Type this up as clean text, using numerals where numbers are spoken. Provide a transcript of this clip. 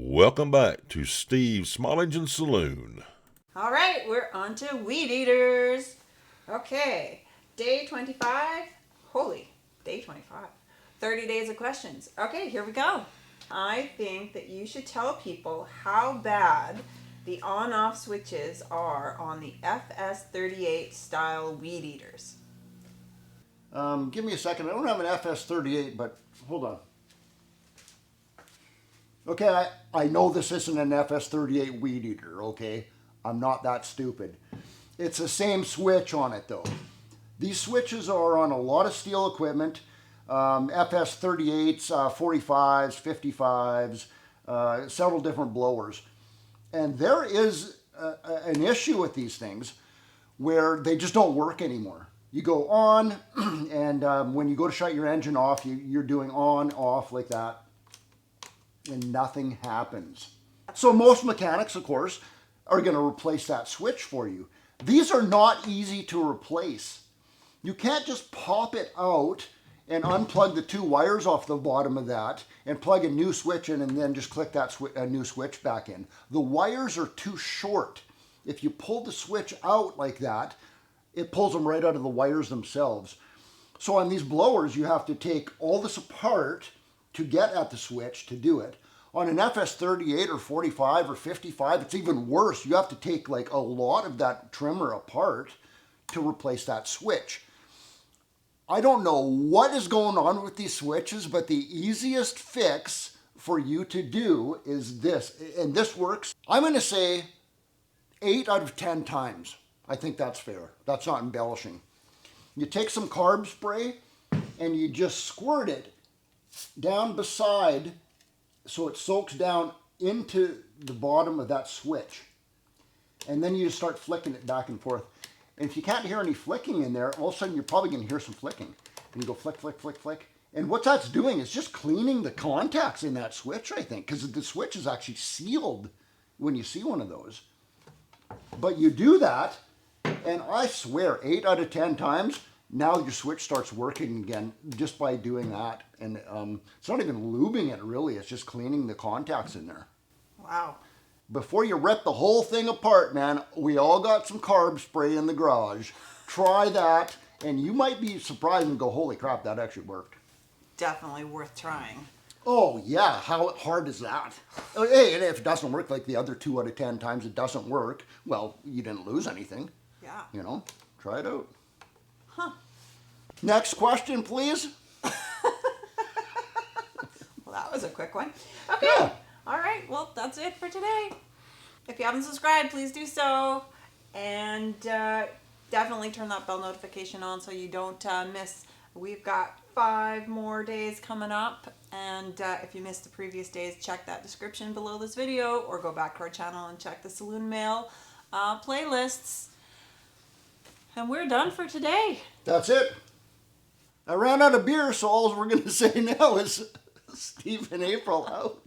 Welcome back to Steve's Small Engine Saloon. All right, we're on to weed eaters. Okay, day 25. Holy, day 25. 30 days of questions. Okay, here we go. I think that you should tell people how bad the on-off switches are on the FS38 style weed eaters. Give me a second. I don't have an FS38, but hold on. Okay, I know this isn't an FS38 weed eater, okay? I'm not that stupid. It's the same switch on it though. These switches are on a lot of stihl equipment, FS38s, 45s, 55s, several different blowers. And there is an issue with these things where they just don't work anymore. You go on, and when you go to shut your engine off, you're doing on, off like that, and nothing happens. So most mechanics, of course, are going to replace that switch for you. These are not easy to replace. You can't just pop it out and unplug the two wires off the bottom of that and plug a new switch in and then just click that new switch back in. The wires are too short. If you pull the switch out like that, it pulls them right out of the wires themselves. So on these blowers, you have to take all this apart to get at the switch to do it. On an FS38 or 45 or 55, it's even worse. You have to take like a lot of that trimmer apart to replace that switch. I don't know what is going on with these switches, but the easiest fix for you to do is this, and this works. I'm going to say 8 out of 10 times. I think that's fair. That's not embellishing. You take some carb spray and you just squirt it down beside so it soaks down into the bottom of that switch. And then you just start flicking it back and forth. And if you can't hear any flicking in there, all of a sudden you're probably going to hear some flicking. And you go flick, flick, flick, flick. And what that's doing is just cleaning the contacts in that switch, I think, because the switch is actually sealed when you see one of those. But you do that, and I swear 8 out of 10 times, now your switch starts working again just by doing that. And it's not even lubing it really, it's just cleaning the contacts in there. Wow. Before you rip the whole thing apart, man, we all got some carb spray in the garage. Try that, and you might be surprised and go, holy crap, that actually worked. Definitely worth trying. Oh yeah, how hard is that? Hey, and if it doesn't work like the other 2 out of 10 times it doesn't work, well, you didn't lose anything. Yeah. You know, try it out. Huh. Next question, please. Well, that was a quick one. Okay. Yeah. All right. Well, that's it for today. If you haven't subscribed, please do so. And definitely turn that bell notification on so you don't miss. We've got 5 more days coming up. And if you missed the previous days, check that description below this video or go back to our channel and check the Saloon Mail playlists. And we're done for today. That's it. I ran out of beer, so all we're going to say now is Steve and April out.